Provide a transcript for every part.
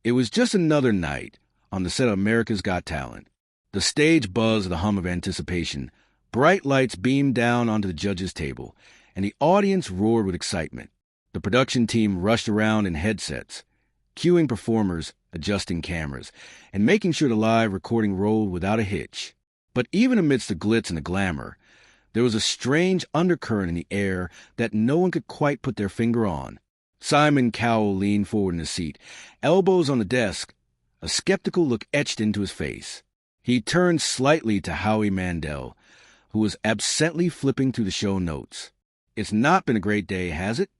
It was just another night on the set of America's Got Talent. The stage buzzed with the hum of anticipation. Bright lights beamed down onto the judges' table, and the audience roared with excitement. The production team rushed around in headsets, cueing performers, adjusting cameras, and making sure the live recording rolled without a hitch. But even amidst the glitz and the glamour, there was a strange undercurrent in the air that no one could quite put their finger on. Simon Cowell leaned forward in his seat, elbows on the desk, a skeptical look etched into his face. He turned slightly to Howie Mandel, who was absently flipping through the show notes. "It's not been a great day, has it?"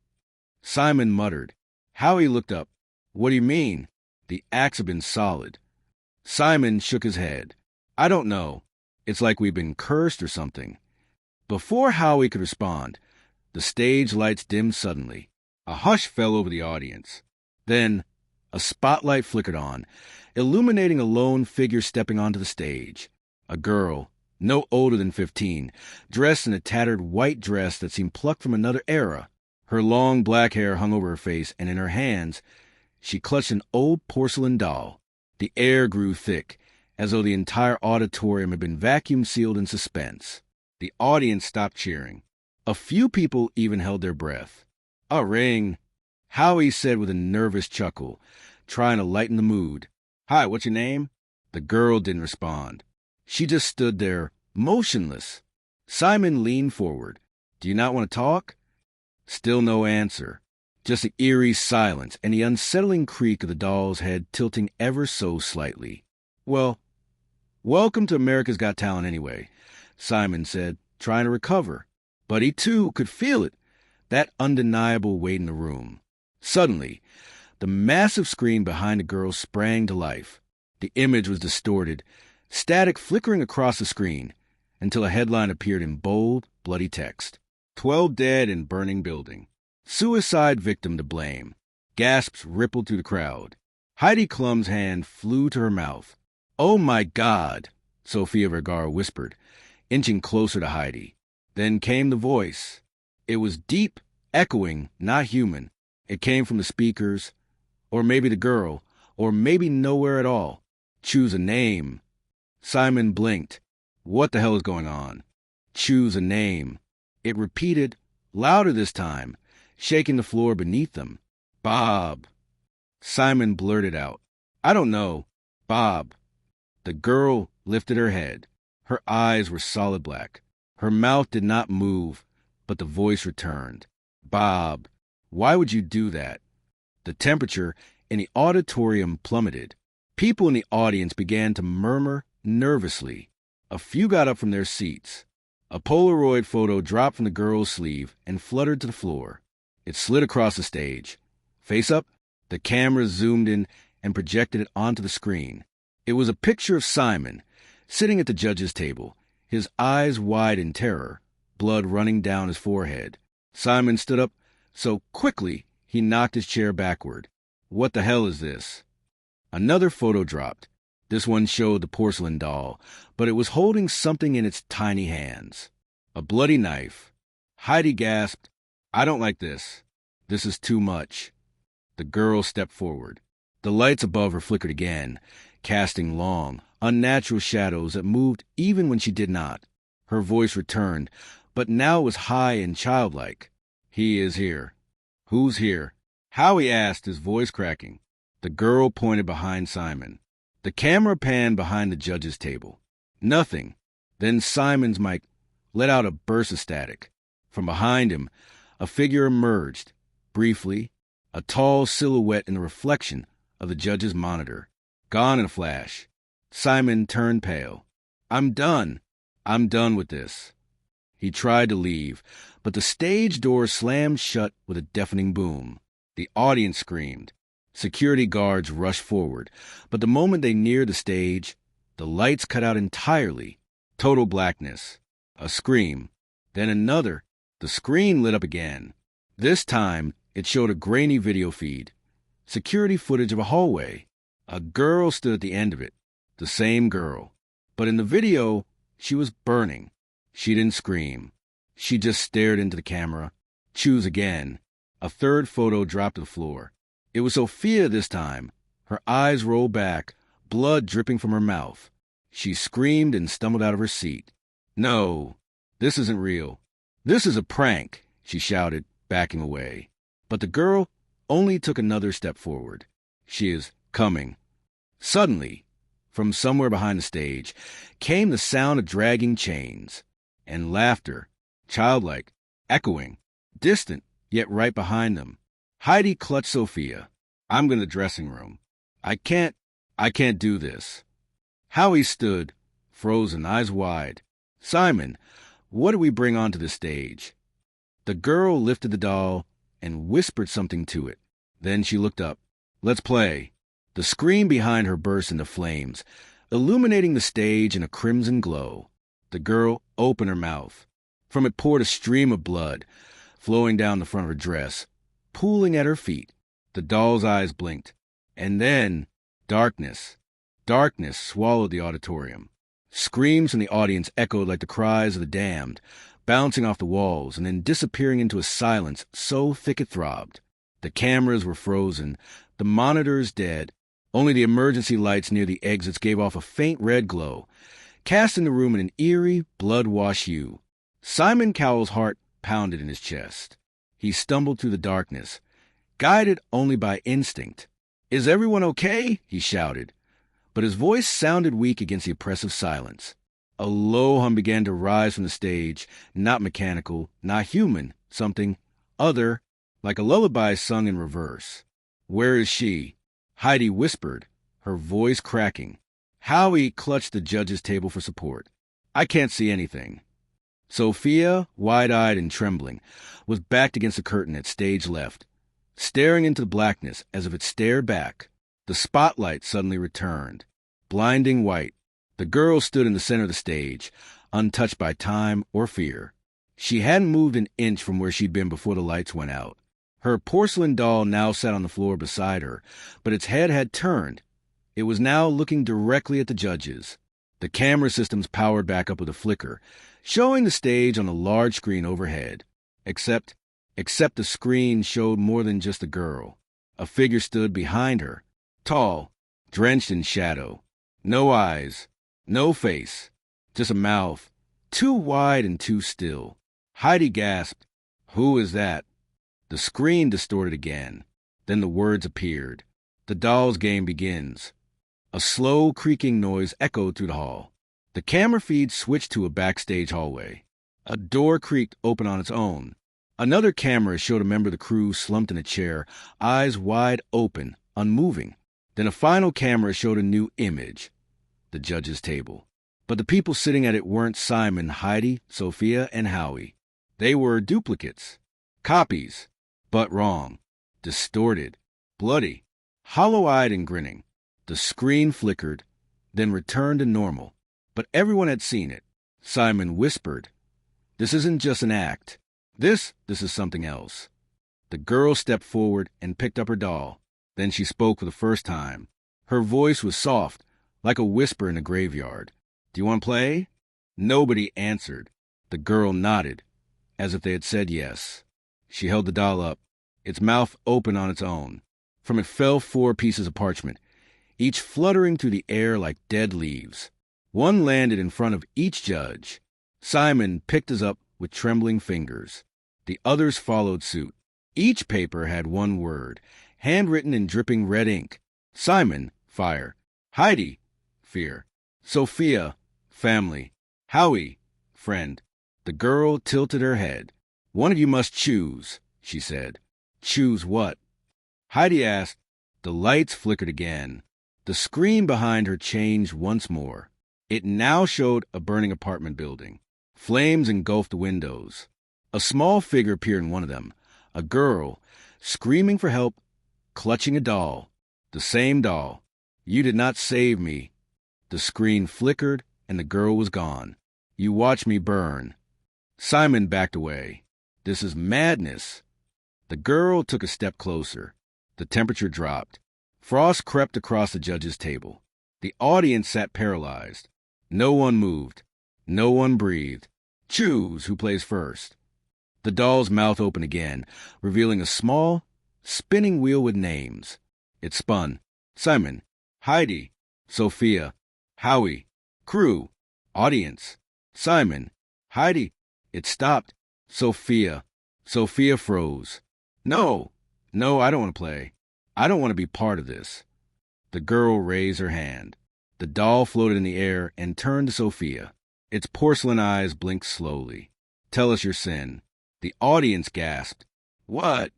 Simon muttered. Howie looked up. "What do you mean?" "The acts have been solid." Simon shook his head. "I don't know. It's like we've been cursed or something." Before Howie could respond, the stage lights dimmed suddenly. A hush fell over the audience. Then a spotlight flickered on, illuminating a lone figure stepping onto the stage. A girl, no older than 15, dressed in a tattered white dress that seemed plucked from another era. Her long black hair hung over her face, and in her hands she clutched an old porcelain doll. The air grew thick, as though the entire auditorium had been vacuum-sealed in suspense. The audience stopped cheering. A few people even held their breath. "A ring," Howie said with a nervous chuckle, trying to lighten the mood. "Hi, what's your name?" The girl didn't respond. She just stood there, motionless. Simon leaned forward. "Do you not want to talk?" Still no answer. Just the eerie silence and the unsettling creak of the doll's head tilting ever so slightly. "Well, welcome to America's Got Talent anyway," Simon said, trying to recover. But he, too, could feel it, that undeniable weight in the room. Suddenly, the massive screen behind the girl sprang to life. The image was distorted, static flickering across the screen, until a headline appeared in bold, bloody text. 12 dead in burning building. Suicide victim to blame. Gasps rippled through the crowd. Heidi Klum's hand flew to her mouth. "Oh my God," Sofia Vergara whispered, inching closer to Heidi. Then came the voice. It was deep, echoing, not human. It came from the speakers, or maybe the girl, or maybe nowhere at all. "Choose a name." Simon blinked. What the hell is going on? "Choose a name." It repeated, louder this time, shaking the floor beneath them. "Bob." Simon blurted out, "I don't know. Bob." The girl lifted her head. Her eyes were solid black. Her mouth did not move, but the voice returned. "Bob, why would you do that?" The temperature in the auditorium plummeted. People in the audience began to murmur nervously. A few got up from their seats. A Polaroid photo dropped from the girl's sleeve and fluttered to the floor. It slid across the stage. Face up, the camera zoomed in and projected it onto the screen. It was a picture of Simon, sitting at the judges' table, his eyes wide in terror, blood running down his forehead. Simon stood up so quickly he knocked his chair backward. "What the hell is this?" Another photo dropped. This one showed the porcelain doll, but it was holding something in its tiny hands. A bloody knife. Heidi gasped, "I don't like this. This is too much." The girl stepped forward. The lights above her flickered again, casting long, unnatural shadows that moved even when she did not. Her voice returned, but now it was high and childlike. "He is here." "Who's here?" Howie asked, his voice cracking. The girl pointed behind Simon. The camera panned behind the judges' table. Nothing. Then Simon's mic let out a burst of static. From behind him, a figure emerged. Briefly, a tall silhouette in the reflection of the judge's monitor. Gone in a flash. Simon turned pale. I'm done with this." He tried to leave, but the stage door slammed shut with a deafening boom. The audience screamed. Security guards rushed forward, but the moment they neared the stage, the lights cut out entirely. Total blackness. A scream. Then another. The screen lit up again. This time, it showed a grainy video feed. Security footage of a hallway. A girl stood at the end of it. The same girl. But in the video, she was burning. She didn't scream. She just stared into the camera. Choose again. A third photo dropped to the floor. It was Sophia this time, Her eyes rolled back, blood dripping from her mouth. She screamed and stumbled out of her seat. "No, this isn't real. This is a prank," she shouted, backing away. But the girl only took another step forward. "She is coming." Suddenly, from somewhere behind the stage, came the sound of dragging chains and laughter, childlike, echoing, distant, yet right behind them. Heidi clutched Sophia. "I'm going to the dressing room. I can't do this." Howie stood, frozen, eyes wide. "Simon, what did we bring onto the stage?" The girl lifted the doll and whispered something to it. Then she looked up. "Let's play." The screen behind her burst into flames, illuminating the stage in a crimson glow. The girl opened her mouth. From it poured a stream of blood, flowing down the front of her dress, pooling at her feet. The doll's eyes blinked. And then, darkness. Darkness swallowed the auditorium. Screams from the audience echoed like the cries of the damned, bouncing off the walls and then disappearing into a silence so thick it throbbed. The cameras were frozen, the monitors dead. Only the emergency lights near the exits gave off a faint red glow, casting the room in an eerie, blood-washed hue. Simon Cowell's heart pounded in his chest. He stumbled through the darkness, guided only by instinct. "Is everyone okay?" he shouted. But his voice sounded weak against the oppressive silence. A low hum began to rise from the stage, not mechanical, not human, something other, like a lullaby sung in reverse. "Where is she?" Heidi whispered, her voice cracking. Howie clutched the judge's table for support. "I can't see anything." Sophia, wide-eyed and trembling, was backed against the curtain at stage left, staring into the blackness as if it stared back. The spotlight suddenly returned, blinding white. The girl stood in the center of the stage, untouched by time or fear. She hadn't moved an inch from where she'd been before the lights went out. Her porcelain doll now sat on the floor beside her, but its head had turned. It was now looking directly at the judges. The camera systems powered back up with a flicker, showing the stage on a large screen overhead. Except the screen showed more than just the girl. A figure stood behind her, tall, drenched in shadow. No eyes, no face, just a mouth, too wide and too still. Heidi gasped, "Who is that?" The screen distorted again. Then the words appeared. "The doll's game begins." A slow, creaking noise echoed through the hall. The camera feed switched to a backstage hallway. A door creaked open on its own. Another camera showed a member of the crew slumped in a chair, eyes wide open, unmoving. Then a final camera showed a new image, the judge's table. But the people sitting at it weren't Simon, Heidi, Sophia, and Howie. They were duplicates, copies, but wrong, distorted, bloody, hollow-eyed and grinning. The screen flickered, then returned to normal. But everyone had seen it. Simon whispered, "This isn't just an act. This is something else." The girl stepped forward and picked up her doll. Then she spoke for the first time. Her voice was soft, like a whisper in a graveyard. "Do you want to play?" Nobody answered. The girl nodded, as if they had said yes. She held the doll up, its mouth open on its own. From it fell 4 pieces of parchment, each fluttering through the air like dead leaves. One landed in front of each judge. Simon picked us up with trembling fingers. The others followed suit. Each paper had one word, handwritten in dripping red ink. Simon, fire. Heidi, fear. Sophia, family. Howie, friend. The girl tilted her head. "One of you must choose," she said. "Choose what?" Heidi asked. The lights flickered again. The screen behind her changed once more. It now showed a burning apartment building. Flames engulfed the windows. A small figure appeared in one of them, a girl, screaming for help, clutching a doll. The same doll. "You did not save me." The screen flickered, and the girl was gone. "You watched me burn." Simon backed away. "This is madness." The girl took a step closer. The temperature dropped. Frost crept across the judge's table. The audience sat paralyzed. No one moved. No one breathed. "Choose who plays first." The doll's mouth opened again, revealing a small, spinning wheel with names. It spun. Simon, Heidi, Sophia, Howie, crew, audience. Simon, Heidi. It stopped. Sophia. Sophia froze. No, I don't want to play. I don't want to be part of this. The girl raised her hand. The doll floated in the air and turned to Sophia. Its porcelain eyes blinked slowly. Tell us your sin. The audience gasped. What?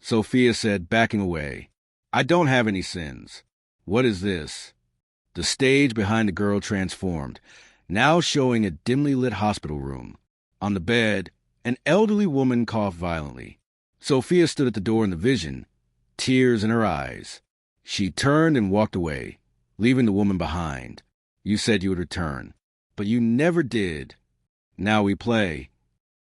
Sophia said, backing away. I don't have any sins. What is this? The stage behind the girl transformed, now showing a dimly lit hospital room. On the bed, an elderly woman coughed violently. Sophia stood at the door in the vision, tears in her eyes. She turned and walked away, leaving the woman behind. You said you would return, but you never did. Now we play.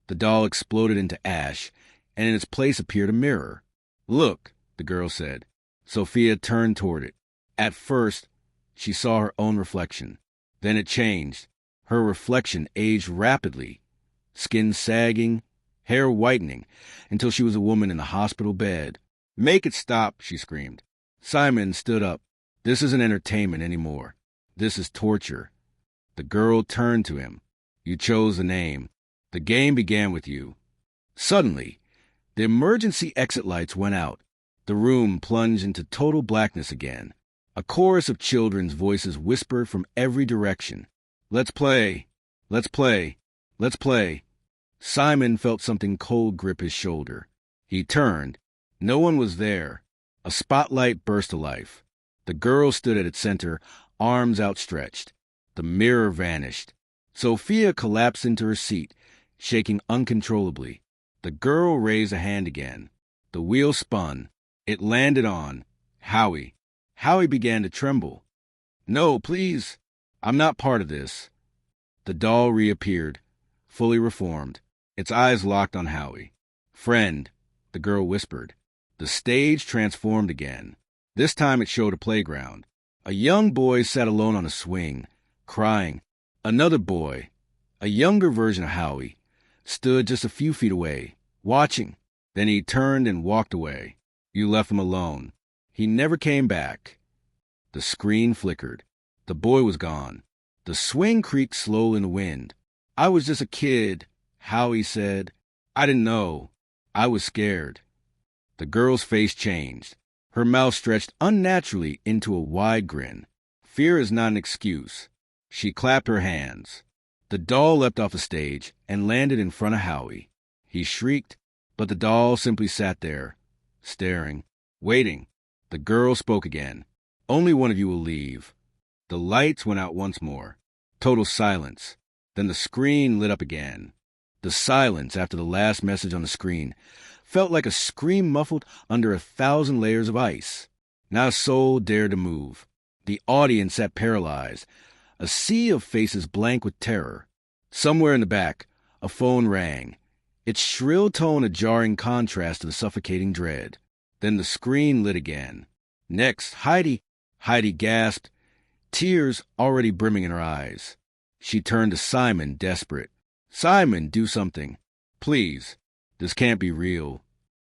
The doll exploded into ash, and in its place appeared a mirror. Look, the girl said. Sophia turned toward it. At first, she saw her own reflection. Then it changed. Her reflection aged rapidly, skin sagging, hair whitening, until she was a woman in a hospital bed. Make it stop, she screamed. Simon stood up. This isn't entertainment anymore. This is torture. The girl turned to him. You chose the name. The game began with you. Suddenly, the emergency exit lights went out. The room plunged into total blackness again. A chorus of children's voices whispered from every direction. Let's play. Let's play. Let's play. Simon felt something cold grip his shoulder. He turned. No one was there. A spotlight burst to life. The girl stood at its center, arms outstretched. The mirror vanished. Sophia collapsed into her seat, shaking uncontrollably. The girl raised a hand again. The wheel spun. It landed on Howie. Howie began to tremble. No, please. I'm not part of this. The doll reappeared, fully reformed. Its eyes locked on Howie. Friend, the girl whispered. The stage transformed again. This time it showed a playground. A young boy sat alone on a swing, crying. Another boy, a younger version of Howie, stood just a few feet away, watching. Then he turned and walked away. You left him alone. He never came back. The screen flickered. The boy was gone. The swing creaked slowly in the wind. I was just a kid, Howie said. I didn't know. I was scared. The girl's face changed. Her mouth stretched unnaturally into a wide grin. Fear is not an excuse. She clapped her hands. The doll leapt off the stage and landed in front of Howie. He shrieked, but the doll simply sat there, staring, waiting. The girl spoke again. Only one of you will leave. The lights went out once more. Total silence. Then the screen lit up again. The silence after the last message on the screen felt like a scream muffled under 1,000 layers of ice. Not a soul dared to move. The audience sat paralyzed, a sea of faces blank with terror. Somewhere in the back, a phone rang, its shrill tone a jarring contrast to the suffocating dread. Then the screen lit again. Next, Heidi gasped, tears already brimming in her eyes. She turned to Simon, desperate. Simon, do something. Please. This can't be real.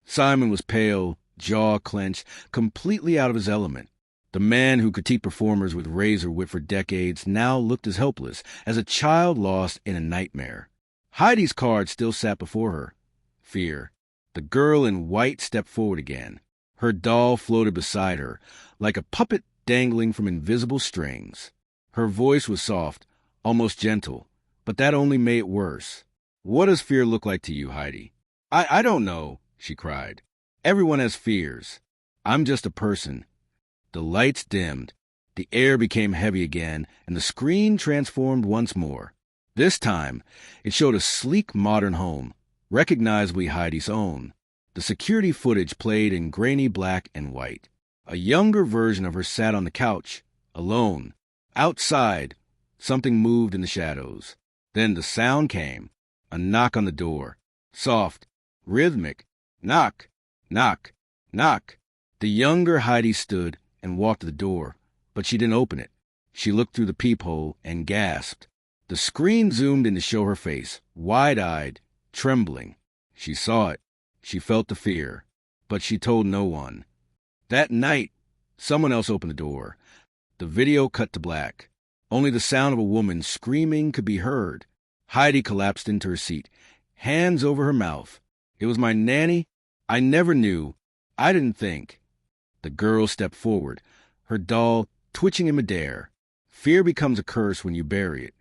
Simon was pale, jaw clenched, completely out of his element. The man who critiqued performers with razor wit for decades now looked as helpless as a child lost in a nightmare. Heidi's card still sat before her. Fear. The girl in white stepped forward again. Her doll floated beside her, like a puppet dangling from invisible strings. Her voice was soft, almost gentle, but that only made it worse. What does fear look like to you, Heidi? I don't know, she cried. Everyone has fears. I'm just a person. The lights dimmed. The air became heavy again, and the screen transformed once more. This time, it showed a sleek modern home, recognizably Heidi's own. The security footage played in grainy black and white. A younger version of her sat on the couch, alone. Outside, something moved in the shadows. Then the sound came, a knock on the door. Soft, rhythmic. Knock, knock, knock. The younger Heidi stood and walked to the door, but she didn't open it. She looked through the peephole and gasped. The screen zoomed in to show her face, wide-eyed, trembling. She saw it. She felt the fear, but she told no one. That night, Someone else opened the door. The video cut to black. Only the sound of a woman screaming could be heard. Heidi collapsed into her seat, hands over her mouth. It was my nanny? I never knew. I didn't think. The girl stepped forward, her doll twitching in midair. Fear becomes a curse when you bury it.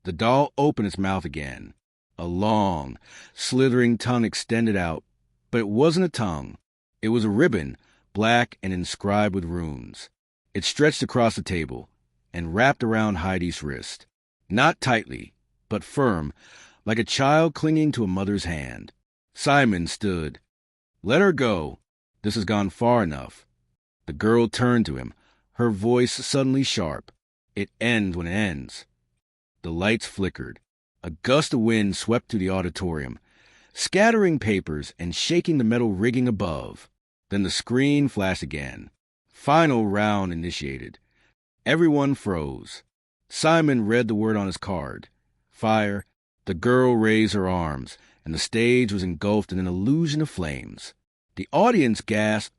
The doll opened its mouth again. A long, slithering tongue extended out, but it wasn't a tongue. It was a ribbon, black and inscribed with runes. It stretched across the table and wrapped around Heidi's wrist. Not tightly, but firm, like a child clinging to a mother's hand. Simon stood. "Let her go. This has gone far enough." The girl turned to him, her voice suddenly sharp. "It ends when it ends." The lights flickered. A gust of wind swept through the auditorium, scattering papers and shaking the metal rigging above. Then the screen flashed again. Final round initiated. Everyone froze. Simon read the word on his card. Fire. The girl raised her arms, and the stage was engulfed in an illusion of flames. The audience gasped,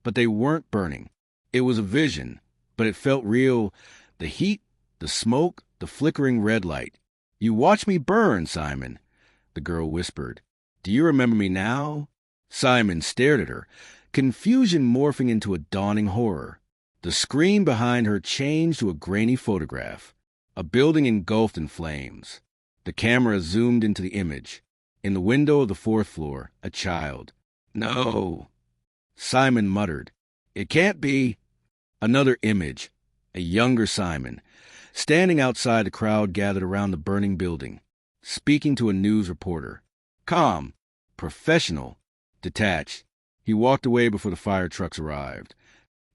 but they weren't burning. It was a vision, but it felt real. The heat, the smoke, the flickering red light. "You watched me burn, Simon," the girl whispered. "Do you remember me now?" Simon stared at her, confusion morphing into a dawning horror. The screen behind her changed to a grainy photograph, a building engulfed in flames. The camera zoomed into the image. In the window of the fourth floor, a child. "No," Simon muttered. "It can't be." Another image, a younger Simon, standing outside the crowd gathered around the burning building, speaking to a news reporter. Calm, professional, detached. He walked away before the fire trucks arrived.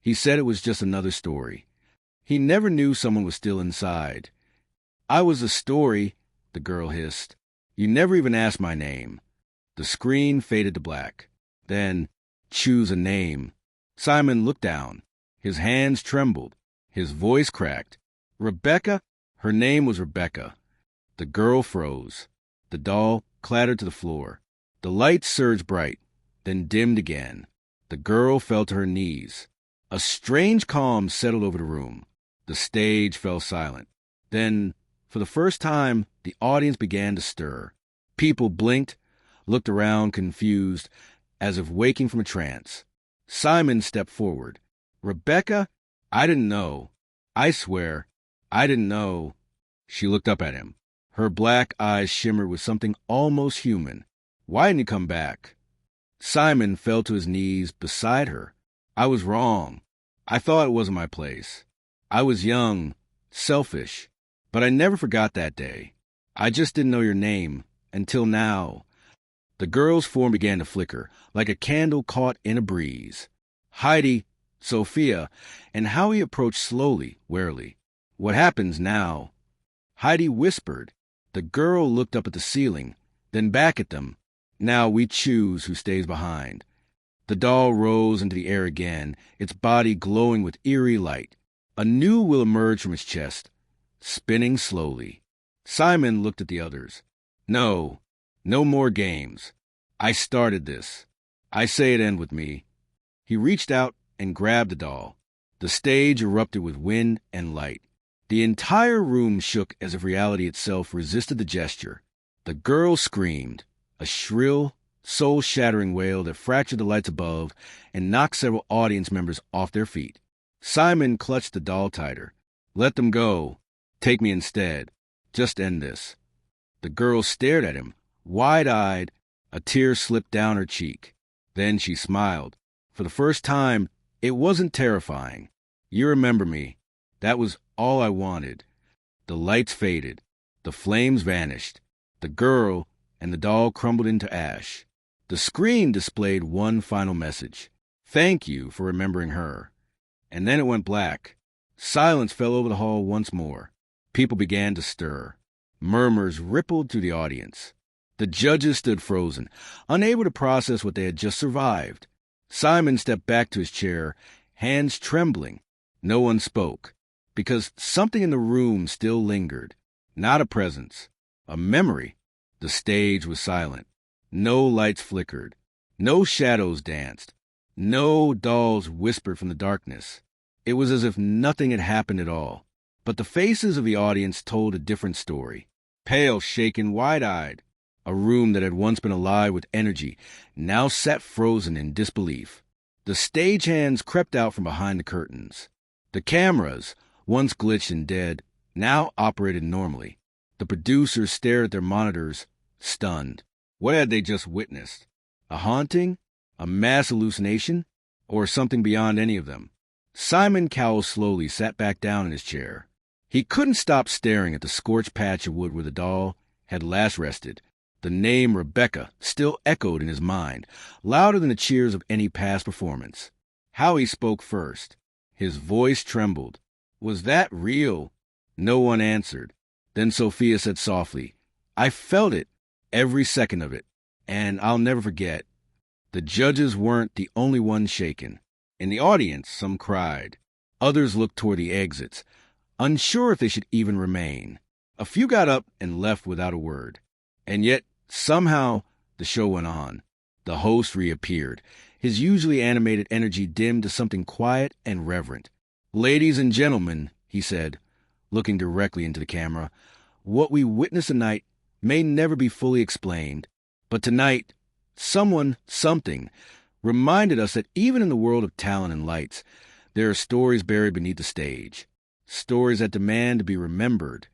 He said it was just another story. He never knew someone was still inside. "I was a story," the girl hissed. "You never even asked my name." The screen faded to black. Then, "Choose a name." Simon looked down. His hands trembled. His voice cracked. "Rebecca?" Her name was Rebecca. The girl froze. The doll clattered to the floor. The lights surged bright, then dimmed again. The girl fell to her knees. A strange calm settled over the room. The stage fell silent. Then, for the first time, the audience began to stir. People blinked, looked around confused, as if waking from a trance. Simon stepped forward. "Rebecca, I didn't know. I swear, I didn't know." She looked up at him. Her black eyes shimmered with something almost human. "Why didn't you come back?" Simon fell to his knees beside her. "I was wrong. I thought it wasn't my place. I was young, selfish, but I never forgot that day. I just didn't know your name, until now." The girl's form began to flicker, like a candle caught in a breeze. Heidi, Sophia, and how he approached slowly, warily. "What happens now?" Heidi whispered. The girl looked up at the ceiling, then back at them. "Now we choose who stays behind." The doll rose into the air again, its body glowing with eerie light. A new will emerged from its chest, spinning slowly. Simon looked at the others. "No, no more games. I started this. I say it end with me." He reached out and grabbed the doll. The stage erupted with wind and light. The entire room shook as if reality itself resisted the gesture. The girl screamed, a shrill, soul-shattering wail that fractured the lights above and knocked several audience members off their feet. Simon clutched the doll tighter. "Let them go. Take me instead. Just end this." The girl stared at him, wide-eyed. A tear slipped down her cheek. Then she smiled. For the first time, it wasn't terrifying. "You remember me. That was all I wanted." The lights faded. The flames vanished. The girl and the doll crumbled into ash. The screen displayed one final message. "Thank you for remembering her." And then it went black. Silence fell over the hall once more. People began to stir. Murmurs rippled through the audience. The judges stood frozen, unable to process what they had just survived. Simon stepped back to his chair, hands trembling. No one spoke, because something in the room still lingered. Not a presence, a memory. The stage was silent. No lights flickered. No shadows danced. No dolls whispered from the darkness. It was as if nothing had happened at all. But the faces of the audience told a different story. Pale, shaken, wide-eyed. A room that had once been alive with energy now sat frozen in disbelief. The stagehands crept out from behind the curtains. The cameras, once glitched and dead, now operated normally. The producers stared at their monitors, stunned. What had they just witnessed? A haunting? A mass hallucination? Or something beyond any of them? Simon Cowell slowly sat back down in his chair. He couldn't stop staring at the scorched patch of wood where the doll had last rested. The name Rebecca still echoed in his mind, louder than the cheers of any past performance. Howie spoke first. His voice trembled. Was that real? No one answered. Then Sophia said softly, I felt it, every second of it, and I'll never forget. The judges weren't the only ones shaken. In the audience, some cried. Others looked toward the exits, unsure if they should even remain. A few got up and left without a word. And yet, somehow, the show went on. The host reappeared, his usually animated energy dimmed to something quiet and reverent. Ladies and gentlemen, he said, looking directly into the camera, what we witnessed tonight may never be fully explained, but tonight, something, reminded us that even in the world of talent and lights, there are stories buried beneath the stage, stories that demand to be remembered.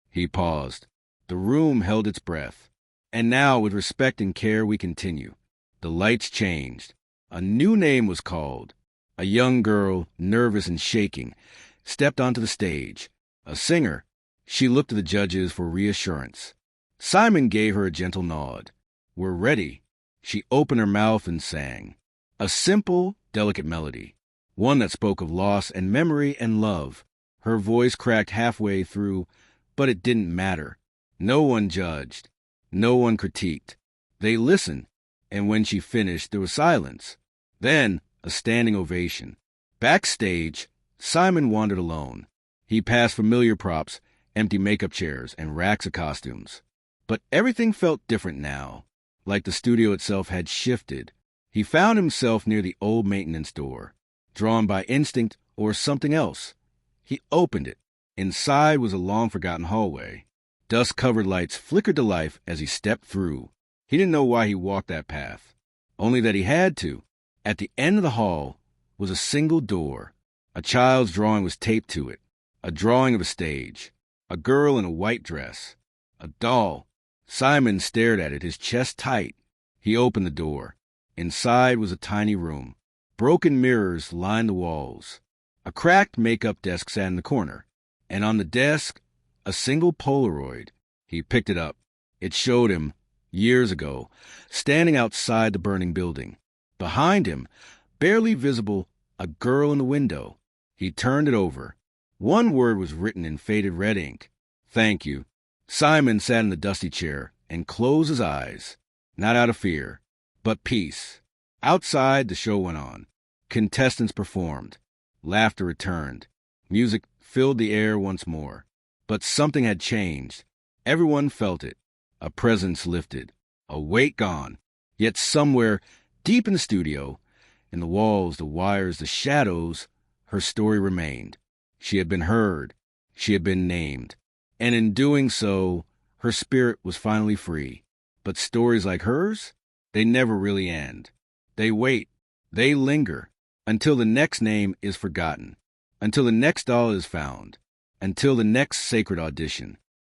He paused. The room held its breath. And now, with respect and care, we continue. The lights changed. A new name was called. A young girl, nervous and shaking, stepped onto the stage. A singer. She looked to the judges for reassurance. Simon gave her a gentle nod. We're ready. She opened her mouth and sang. A simple, delicate melody. One that spoke of loss and memory and love. Her voice cracked halfway through, but it didn't matter. No one judged. No one critiqued. They listened, and when she finished, there was silence. Then, a standing ovation. Backstage, Simon wandered alone. He passed familiar props, empty makeup chairs, and racks of costumes. But everything felt different now, like the studio itself had shifted. He found himself near the old maintenance door, drawn by instinct or something else. He opened it. Inside was a long-forgotten hallway. Dust-covered lights flickered to life as he stepped through. He didn't know why he walked that path, only that he had to. At the end of the hall was a single door. A child's drawing was taped to it, a drawing of a stage, a girl in a white dress, a doll. Simon stared at it, his chest tight. He opened the door. Inside was a tiny room. Broken mirrors lined the walls. A cracked makeup desk sat in the corner, and on the desk, a single Polaroid. He picked it up. It showed him, years ago, standing outside the burning building. Behind him, barely visible, a girl in the window. He turned it over. One word was written in faded red ink. Thank you. Simon sat in the dusty chair and closed his eyes, not out of fear, but peace. Outside, the show went on. Contestants performed. Laughter returned. Music filled the air once more. But something had changed. Everyone felt it. A presence lifted. A weight gone. Yet somewhere, deep in the studio, in the walls, the wires, the shadows, her story remained. She had been heard. She had been named. And in doing so, her spirit was finally free. But stories like hers, they never really end. They wait. They linger. Until the next name is forgotten. Until the next doll is found. Until the next sacred audition.